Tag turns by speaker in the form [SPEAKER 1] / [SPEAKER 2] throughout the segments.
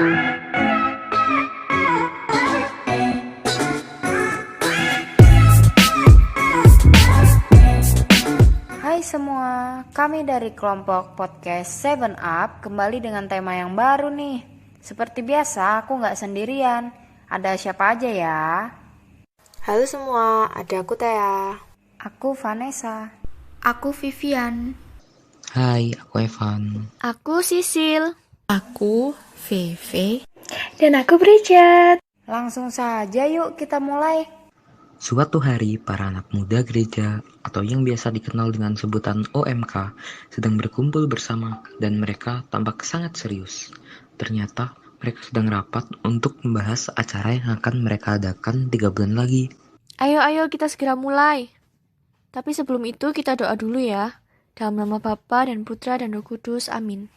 [SPEAKER 1] Hai semua, kami dari kelompok podcast 7 Up kembali dengan tema yang baru nih. Seperti biasa, aku nggak sendirian. Ada siapa aja ya?
[SPEAKER 2] Halo semua, ada aku Thea.
[SPEAKER 1] Aku Vanessa.
[SPEAKER 3] Aku Vivian.
[SPEAKER 4] Hai, aku Evan.
[SPEAKER 3] Aku Sisil.
[SPEAKER 5] Aku Veve.
[SPEAKER 6] Dan aku Bridget.
[SPEAKER 1] Langsung saja yuk kita mulai.
[SPEAKER 4] Suatu hari, para anak muda gereja, atau yang biasa dikenal dengan sebutan OMK, sedang berkumpul bersama dan mereka tampak sangat serius. Ternyata, mereka sedang rapat untuk membahas acara yang akan mereka adakan 3 bulan lagi.
[SPEAKER 3] Ayo kita segera mulai. Tapi sebelum itu kita doa dulu ya. Dalam nama Bapa dan Putra dan Roh Kudus, amin.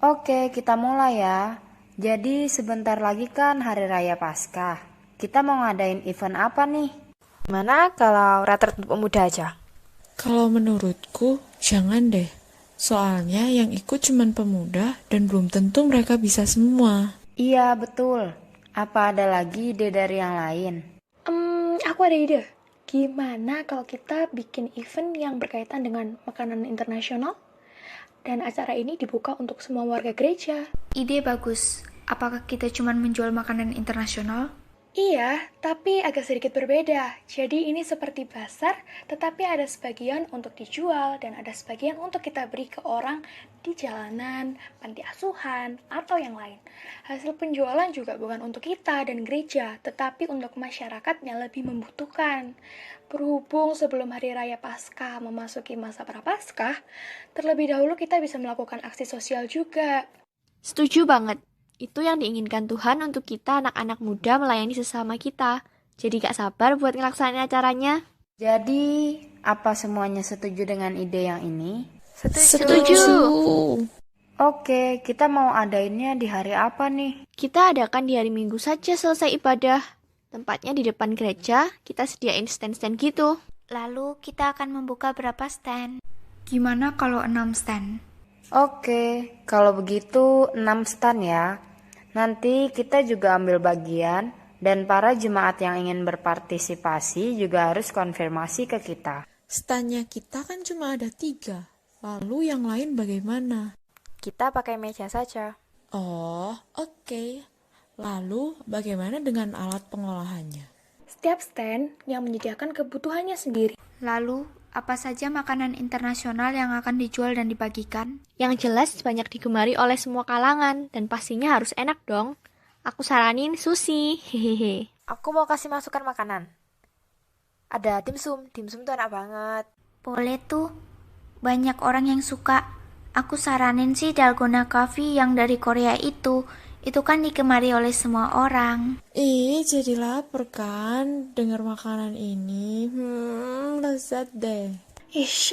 [SPEAKER 1] Oke, kita mulai ya. Jadi sebentar lagi kan Hari Raya Paskah. Kita mau ngadain event apa nih?
[SPEAKER 2] Gimana kalau retret pemuda aja?
[SPEAKER 5] Kalau menurutku, jangan deh. Soalnya yang ikut cuman pemuda dan belum tentu mereka bisa semua.
[SPEAKER 1] Iya, betul. Apa ada lagi ide dari yang lain?
[SPEAKER 6] Aku ada ide. Gimana kalau kita bikin event yang berkaitan dengan makanan internasional? Dan acara ini dibuka untuk semua warga gereja.
[SPEAKER 3] Ide bagus. Apakah kita cuma menjual makanan internasional?
[SPEAKER 6] Iya, tapi agak sedikit berbeda. Jadi ini seperti pasar, tetapi ada sebagian untuk dijual dan ada sebagian untuk kita beri ke orang di jalanan, panti asuhan, atau yang lain. Hasil penjualan juga bukan untuk kita dan gereja, tetapi untuk masyarakat yang lebih membutuhkan. Berhubung sebelum Hari Raya Paskah memasuki masa Prapaskah, terlebih dahulu kita bisa melakukan aksi sosial juga.
[SPEAKER 3] Setuju banget. Itu yang diinginkan Tuhan untuk kita anak-anak muda melayani sesama kita. Jadi gak sabar buat ngelaksanain acaranya.
[SPEAKER 1] Jadi, apa semuanya setuju dengan ide yang ini?
[SPEAKER 3] Setuju.
[SPEAKER 1] Oke, kita mau adainnya di hari apa nih?
[SPEAKER 3] Kita adakan di hari Minggu saja selesai ibadah. Tempatnya di depan gereja, kita sediain stand-stand gitu.
[SPEAKER 7] Lalu kita akan membuka berapa stand?
[SPEAKER 3] Gimana kalau 6 stand?
[SPEAKER 1] Oke, kalau begitu 6 stand ya. Nanti kita juga ambil bagian dan para jemaat yang ingin berpartisipasi juga harus konfirmasi ke kita.
[SPEAKER 5] Standnya kita kan cuma ada 3. Lalu yang lain bagaimana?
[SPEAKER 2] Kita pakai meja saja.
[SPEAKER 5] Oh, oke. Lalu bagaimana dengan alat pengolahannya?
[SPEAKER 6] Setiap stand yang menyediakan kebutuhannya sendiri.
[SPEAKER 7] Lalu, apa saja makanan internasional yang akan dijual dan dibagikan?
[SPEAKER 3] Yang jelas banyak digemari oleh semua kalangan dan pastinya harus enak dong. Aku saranin sushi. Hehehe.
[SPEAKER 2] Aku mau kasih masukan makanan. Ada dimsum tuh enak banget.
[SPEAKER 7] Boleh tuh. Banyak orang yang suka. Aku saranin sih dalgona coffee yang dari Korea itu. Itu kan digemari oleh semua orang.
[SPEAKER 5] Jadi lapar kan dengar makanan ini. Lezat deh.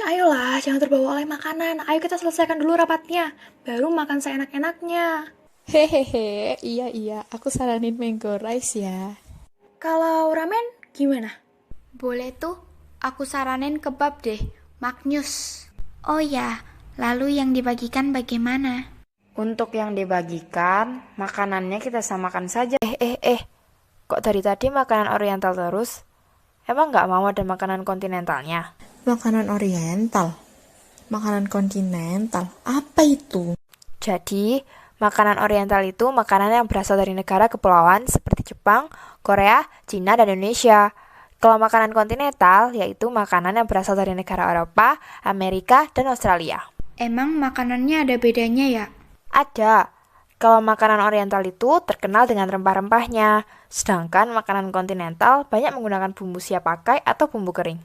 [SPEAKER 6] Ayolah, jangan terbawa oleh makanan. Ayo kita selesaikan dulu rapatnya. Baru makan seenak-enaknya.
[SPEAKER 5] Hehehe, iya, aku saranin mango rice ya.
[SPEAKER 6] Kalau ramen, gimana?
[SPEAKER 7] Boleh tuh. Aku saranin kebab deh. Magnus. Oh ya, lalu yang dibagikan bagaimana?
[SPEAKER 1] Untuk yang dibagikan, makanannya kita samakan saja.
[SPEAKER 2] Kok dari tadi makanan oriental terus? Emang nggak mau ada makanan kontinentalnya?
[SPEAKER 5] Makanan oriental? Makanan kontinental? Apa itu?
[SPEAKER 2] Jadi, makanan oriental itu makanan yang berasal dari negara kepulauan seperti Jepang, Korea, Cina, dan Indonesia. Kalau makanan kontinental, yaitu makanan yang berasal dari negara Eropa, Amerika, dan Australia.
[SPEAKER 7] Emang makanannya ada bedanya ya?
[SPEAKER 2] Ada. Kalau makanan oriental itu terkenal dengan rempah-rempahnya, sedangkan makanan kontinental banyak menggunakan bumbu siap pakai atau bumbu kering.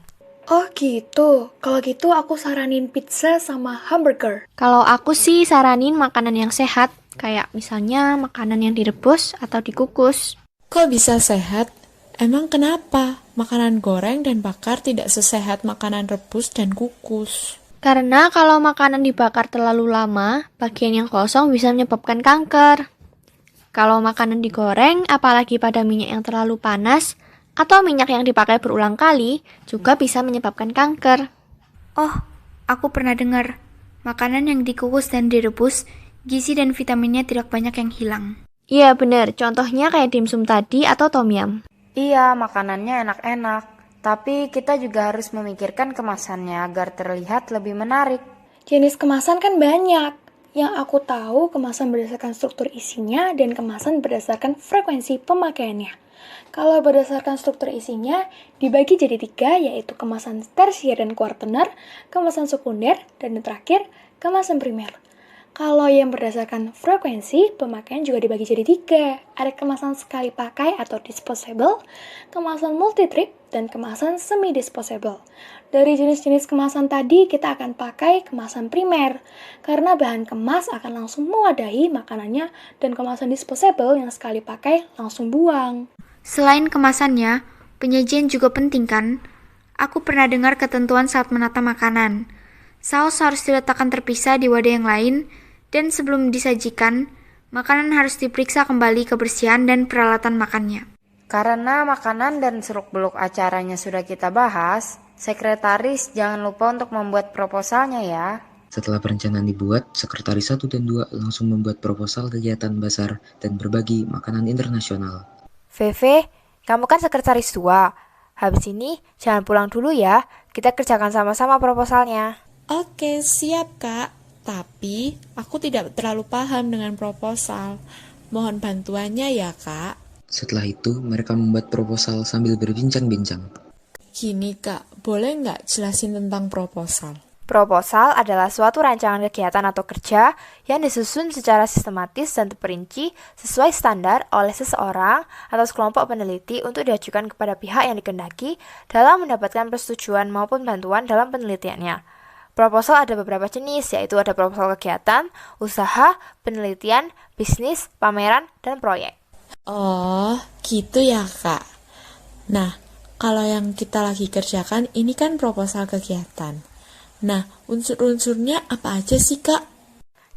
[SPEAKER 6] Oh gitu. Kalau gitu aku saranin pizza sama hamburger.
[SPEAKER 3] Kalau aku sih saranin makanan yang sehat. Kayak misalnya makanan yang direbus atau dikukus.
[SPEAKER 5] Kok bisa sehat? Emang kenapa? Makanan goreng dan bakar tidak sesehat makanan rebus dan kukus.
[SPEAKER 3] Karena kalau makanan dibakar terlalu lama, bagian yang kosong bisa menyebabkan kanker. Kalau makanan digoreng, apalagi pada minyak yang terlalu panas, atau minyak yang dipakai berulang kali, juga bisa menyebabkan kanker.
[SPEAKER 7] Oh, aku pernah dengar. Makanan yang dikukus dan direbus gizi dan vitaminnya tidak banyak yang hilang.
[SPEAKER 3] Iya bener, contohnya kayak dimsum tadi atau tom yum.
[SPEAKER 1] Iya, makanannya enak-enak. Tapi kita juga harus memikirkan kemasannya agar terlihat lebih menarik.
[SPEAKER 6] Jenis kemasan kan banyak. Yang aku tahu kemasan berdasarkan struktur isinya dan kemasan berdasarkan frekuensi pemakaiannya. Kalau berdasarkan struktur isinya, dibagi jadi 3, yaitu kemasan tersier dan kuartener, kemasan sekunder, dan yang terakhir, kemasan primer. Kalau yang berdasarkan frekuensi, pemakaian juga dibagi jadi 3. Ada kemasan sekali pakai atau disposable, kemasan multi-trip, dan kemasan semi-disposable. Dari jenis-jenis kemasan tadi, kita akan pakai kemasan primer, karena bahan kemas akan langsung mewadahi makanannya, dan kemasan disposable yang sekali pakai langsung buang.
[SPEAKER 7] Selain kemasannya, penyajian juga penting kan? Aku pernah dengar ketentuan saat menata makanan. Saus harus diletakkan terpisah di wadah yang lain, dan sebelum disajikan, makanan harus diperiksa kembali kebersihan dan peralatan makannya.
[SPEAKER 1] Karena makanan dan seluk-beluk acaranya sudah kita bahas, sekretaris jangan lupa untuk membuat proposalnya ya.
[SPEAKER 4] Setelah perencanaan dibuat, sekretaris 1 dan 2 langsung membuat proposal kegiatan bazar dan berbagi makanan internasional.
[SPEAKER 2] Veve, kamu kan sekretaris 2. Habis ini jangan pulang dulu ya, kita kerjakan sama-sama proposalnya.
[SPEAKER 5] Oke, siap Kak. Tapi, aku tidak terlalu paham dengan proposal. Mohon bantuannya ya, Kak.
[SPEAKER 4] Setelah itu, mereka membuat proposal sambil berbincang-bincang.
[SPEAKER 5] Gini, Kak, boleh nggak jelasin tentang proposal?
[SPEAKER 2] Proposal adalah suatu rancangan kegiatan atau kerja yang disusun secara sistematis dan terperinci sesuai standar oleh seseorang atau sekelompok peneliti untuk diajukan kepada pihak yang dikehendaki dalam mendapatkan persetujuan maupun bantuan dalam penelitiannya. Proposal ada beberapa jenis, yaitu ada proposal kegiatan, usaha, penelitian, bisnis, pameran, dan proyek.
[SPEAKER 5] Oh, gitu ya, Kak. Nah, kalau yang kita lagi kerjakan ini kan proposal kegiatan. Nah, unsur-unsurnya apa aja sih, Kak?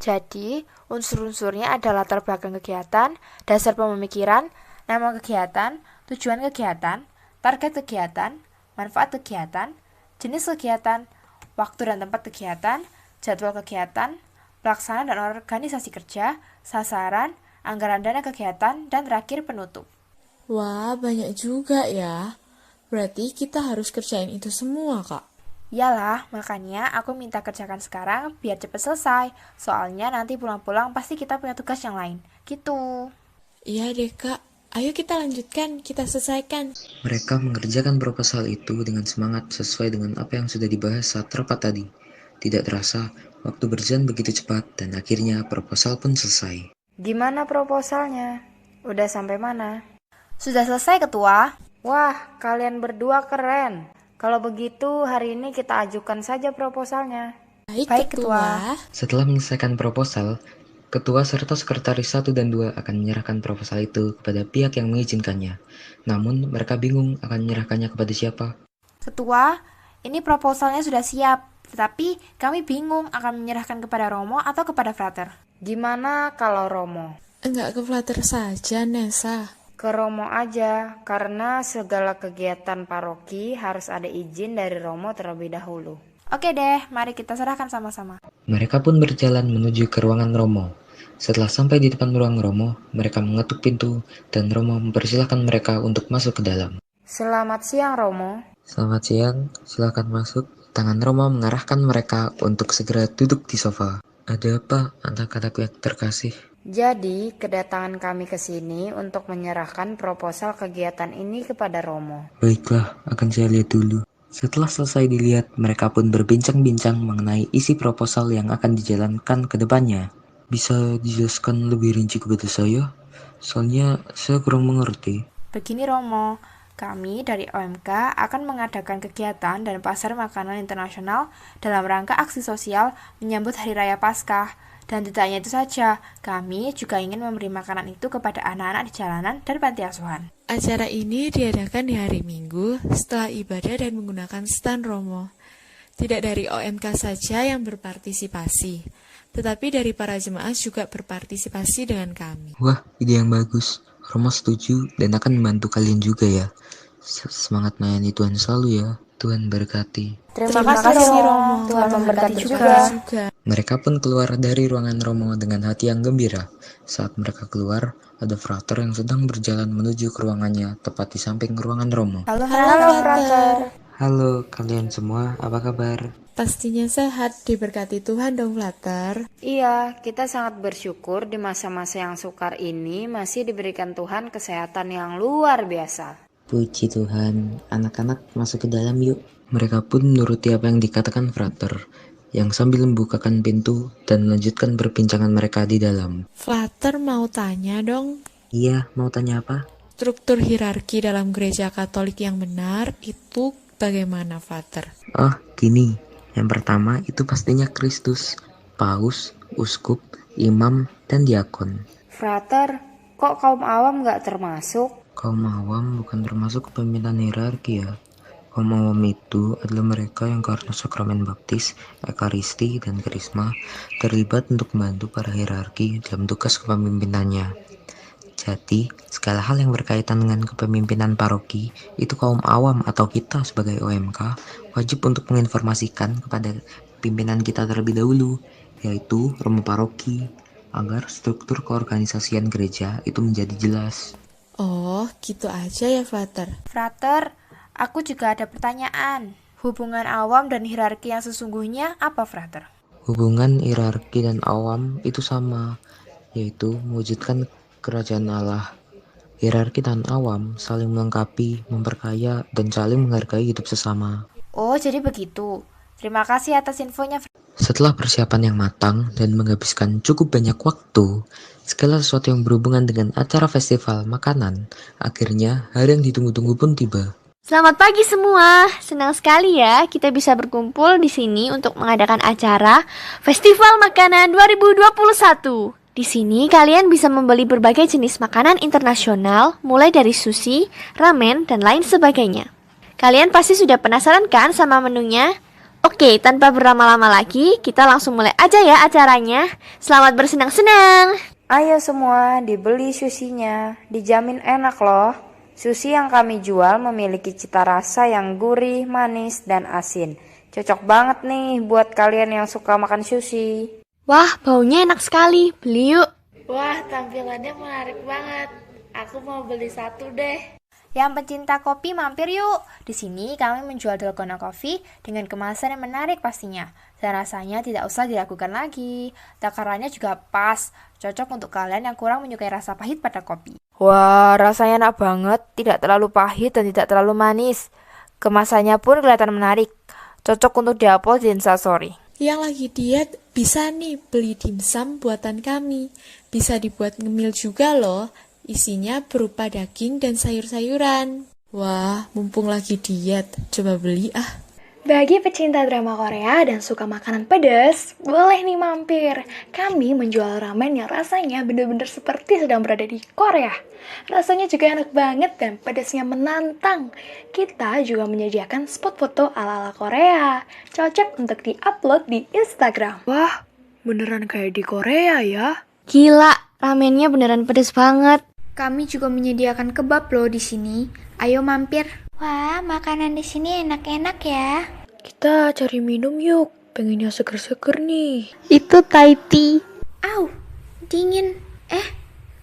[SPEAKER 2] Jadi, unsur-unsurnya adalah latar belakang kegiatan, dasar pemikiran, nama kegiatan, tujuan kegiatan, target kegiatan, manfaat kegiatan, jenis kegiatan, waktu dan tempat kegiatan, jadwal kegiatan, pelaksanaan dan organisasi kerja, sasaran, anggaran dana kegiatan, dan terakhir penutup.
[SPEAKER 5] Wah, banyak juga ya. Berarti kita harus kerjain itu semua, Kak.
[SPEAKER 2] Yalah, makanya aku minta kerjakan sekarang biar cepat selesai. Soalnya nanti pulang-pulang pasti kita punya tugas yang lain. Gitu.
[SPEAKER 5] Iya deh, Kak. Ayo kita lanjutkan, kita selesaikan.
[SPEAKER 4] Mereka mengerjakan proposal itu dengan semangat sesuai dengan apa yang sudah dibahas saat rapat tadi. Tidak terasa, waktu berjalan begitu cepat dan akhirnya proposal pun selesai.
[SPEAKER 1] Gimana proposalnya? Udah sampai mana?
[SPEAKER 2] Sudah selesai, Ketua.
[SPEAKER 1] Wah, kalian berdua keren. Kalau begitu, hari ini kita ajukan saja proposalnya.
[SPEAKER 5] Baik, Ketua.
[SPEAKER 4] Setelah menyelesaikan proposal, Ketua serta Sekretaris 1 dan 2 akan menyerahkan proposal itu kepada pihak yang mengizinkannya. Namun, mereka bingung akan menyerahkannya kepada siapa.
[SPEAKER 2] Ketua, ini proposalnya sudah siap. Tetapi kami bingung akan menyerahkan kepada Romo atau kepada Frater.
[SPEAKER 1] Gimana kalau Romo?
[SPEAKER 5] Enggak ke Flutter saja, Nesa.
[SPEAKER 1] Ke Romo aja, karena segala kegiatan paroki harus ada izin dari Romo terlebih dahulu.
[SPEAKER 2] Oke deh, mari kita serahkan sama-sama.
[SPEAKER 4] Mereka pun berjalan menuju ke ruangan Romo. Setelah sampai di depan ruang Romo, mereka mengetuk pintu dan Romo mempersilahkan mereka untuk masuk ke dalam.
[SPEAKER 1] Selamat siang, Romo.
[SPEAKER 4] Selamat siang, silakan masuk. Tangan Romo mengarahkan mereka untuk segera duduk di sofa. Ada apa, anak-anakku yang terkasih?
[SPEAKER 1] Jadi, kedatangan kami ke sini untuk menyerahkan proposal kegiatan ini kepada Romo.
[SPEAKER 4] Baiklah, akan saya lihat dulu. Setelah selesai dilihat, mereka pun berbincang-bincang mengenai isi proposal yang akan dijalankan ke depannya. Bisa dijelaskan lebih rinci kepada saya? Soalnya saya kurang mengerti.
[SPEAKER 2] Begini Romo, kami dari OMK akan mengadakan kegiatan dan pasar makanan internasional dalam rangka aksi sosial menyambut Hari Raya Paskah. Dan tidak hanya itu saja, kami juga ingin memberi makanan itu kepada anak-anak di jalanan dan panti asuhan.
[SPEAKER 5] Acara ini diadakan di hari Minggu setelah ibadah dan menggunakan stand Romo. Tidak dari OMK saja yang berpartisipasi, tetapi dari para jemaat juga berpartisipasi dengan kami.
[SPEAKER 4] Wah, ide yang bagus. Romo setuju dan akan membantu kalian juga ya. Semangat melayani Tuhan selalu ya. Tuhan berkati.
[SPEAKER 1] Terima
[SPEAKER 5] Terima
[SPEAKER 1] kasih
[SPEAKER 5] kasih,
[SPEAKER 1] Romo.
[SPEAKER 5] Romo.
[SPEAKER 1] Tuhan memberkati juga.
[SPEAKER 5] juga.
[SPEAKER 4] Mereka pun keluar dari ruangan Romo dengan hati yang gembira. Saat mereka keluar, ada frater yang sedang berjalan menuju ke ruangannya, tepat di samping ruangan Romo.
[SPEAKER 1] Halo,
[SPEAKER 5] Halo,
[SPEAKER 1] Frater.
[SPEAKER 4] Halo kalian semua, apa kabar?
[SPEAKER 5] Pastinya sehat, diberkati Tuhan dong, Flutter.
[SPEAKER 1] Iya, kita sangat bersyukur di masa-masa yang sukar ini masih diberikan Tuhan kesehatan yang luar biasa.
[SPEAKER 4] Puji Tuhan, anak-anak masuk ke dalam yuk. Mereka pun menuruti apa yang dikatakan frater, yang sambil membukakan pintu dan melanjutkan perbincangan mereka di dalam.
[SPEAKER 5] Flutter mau tanya dong,
[SPEAKER 4] Iya, mau tanya apa?
[SPEAKER 5] struktur hierarki dalam gereja Katolik yang benar itu bagaimana, Flutter?
[SPEAKER 4] Oh, gini. Yang pertama itu pastinya Kristus, paus, uskup, imam, dan diakon.
[SPEAKER 1] Frater, kok kaum awam nggak termasuk?
[SPEAKER 4] Kaum awam bukan termasuk kepemimpinan hierarki ya. Kaum awam itu adalah mereka yang karena sakramen baptis, ekaristi, dan karisma terlibat untuk membantu para hierarki dalam tugas kepemimpinannya. Jadi, segala hal yang berkaitan dengan kepemimpinan paroki, itu kaum awam atau kita sebagai OMK wajib untuk menginformasikan kepada pimpinan kita terlebih dahulu, yaitu Romo Paroki, agar struktur keorganisasian gereja itu menjadi jelas.
[SPEAKER 5] Oh, gitu aja ya, Flutter.
[SPEAKER 2] Frater, aku juga ada pertanyaan. Hubungan awam dan hierarki yang sesungguhnya apa, Frater?
[SPEAKER 4] Hubungan hierarki dan awam itu sama, yaitu mewujudkan kerajaan Allah. Hierarki dan awam saling melengkapi, memperkaya, dan saling menghargai hidup sesama.
[SPEAKER 2] Oh, jadi begitu. Terima kasih atas infonya.
[SPEAKER 4] Setelah persiapan yang matang dan menghabiskan cukup banyak waktu, segala sesuatu yang berhubungan dengan acara festival makanan, akhirnya hari yang ditunggu-tunggu pun tiba.
[SPEAKER 3] Selamat pagi semua. Senang sekali ya kita bisa berkumpul di sini untuk mengadakan acara Festival Makanan 2021. Di sini kalian bisa membeli berbagai jenis makanan internasional, mulai dari sushi, ramen, dan lain sebagainya. Kalian pasti sudah penasaran kan sama menunya? Oke, tanpa berlama-lama lagi, kita langsung mulai aja ya acaranya. Selamat bersenang-senang.
[SPEAKER 1] Ayo semua, dibeli susinya. Dijamin enak loh. Sushi yang kami jual memiliki cita rasa yang gurih, manis, dan asin. Cocok banget nih buat kalian yang suka makan sushi.
[SPEAKER 3] Wah, baunya enak sekali. Beli yuk.
[SPEAKER 6] Wah, tampilannya menarik banget. Aku mau beli satu deh.
[SPEAKER 2] Yang pencinta kopi mampir yuk. Di sini kami menjual dalgona coffee dengan kemasan yang menarik pastinya. Dan rasanya tidak usah diragukan lagi. Takarannya juga pas, cocok untuk kalian yang kurang menyukai rasa pahit pada kopi. Wah, rasanya enak banget, tidak terlalu pahit dan tidak terlalu manis. Kemasannya pun kelihatan menarik, cocok untuk diupload di Instastory.
[SPEAKER 5] Yang lagi diet bisa nih beli dimsum buatan kami. Bisa dibuat ngemil juga loh. Isinya berupa daging dan sayur-sayuran. Wah, mumpung lagi diet, coba beli ah.
[SPEAKER 6] Bagi pecinta drama Korea dan suka makanan pedas, boleh nih mampir. Kami menjual ramen yang rasanya bener-bener seperti sedang berada di Korea. Rasanya juga enak banget dan pedasnya menantang. Kita juga menyediakan spot foto ala-ala Korea. Cocok untuk di-upload di Instagram.
[SPEAKER 8] Wah, beneran kayak di Korea ya?
[SPEAKER 3] Gila, ramennya beneran pedas banget.
[SPEAKER 7] Kami juga menyediakan kebab loh di sini. Ayo mampir. Wah, makanan di sini enak-enak ya.
[SPEAKER 8] Kita cari minum yuk. Pengennya seger-seger nih.
[SPEAKER 3] Itu Thai tea.
[SPEAKER 7] Au, dingin.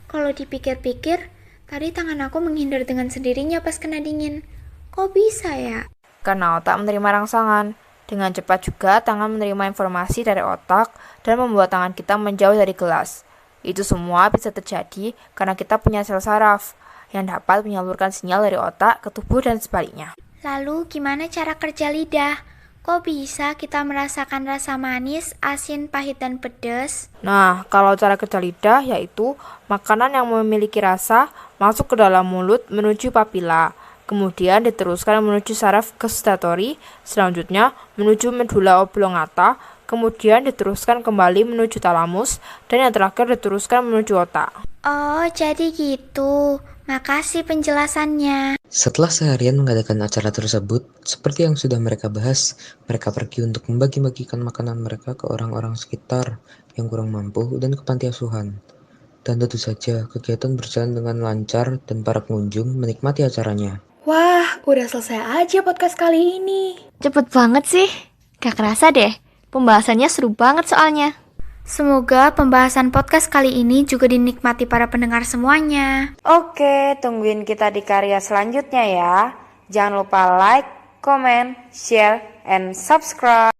[SPEAKER 7] Kalau dipikir-pikir, tadi tangan aku menghindar dengan sendirinya pas kena dingin. Kok bisa ya?
[SPEAKER 2] Karena otak menerima rangsangan. Dengan cepat juga tangan menerima informasi dari otak dan membuat tangan kita menjauh dari gelas. Itu semua bisa terjadi karena kita punya sel saraf yang dapat menyalurkan sinyal dari otak ke tubuh dan sebaliknya.
[SPEAKER 7] Lalu gimana cara kerja lidah? Kok bisa kita merasakan rasa manis, asin, pahit, dan pedas?
[SPEAKER 2] Nah, kalau cara kerja lidah yaitu makanan yang memiliki rasa masuk ke dalam mulut menuju papila, kemudian diteruskan menuju saraf gustatory, selanjutnya menuju medula oblongata, kemudian diteruskan kembali menuju talamus, dan yang terakhir diteruskan menuju otak.
[SPEAKER 7] Oh, jadi gitu. Makasih penjelasannya.
[SPEAKER 4] Setelah seharian mengadakan acara tersebut, seperti yang sudah mereka bahas, mereka pergi untuk membagi-bagikan makanan mereka ke orang-orang sekitar yang kurang mampu dan ke panti asuhan. Dan tentu saja, kegiatan berjalan dengan lancar dan para pengunjung menikmati acaranya.
[SPEAKER 6] Wah, udah selesai aja podcast kali ini.
[SPEAKER 3] Cepet banget sih. Gak kerasa deh, pembahasannya seru banget soalnya.
[SPEAKER 7] Semoga pembahasan podcast kali ini juga dinikmati para pendengar semuanya.
[SPEAKER 1] Oke, tungguin kita di karya selanjutnya ya. Jangan lupa like, comment, share, and subscribe.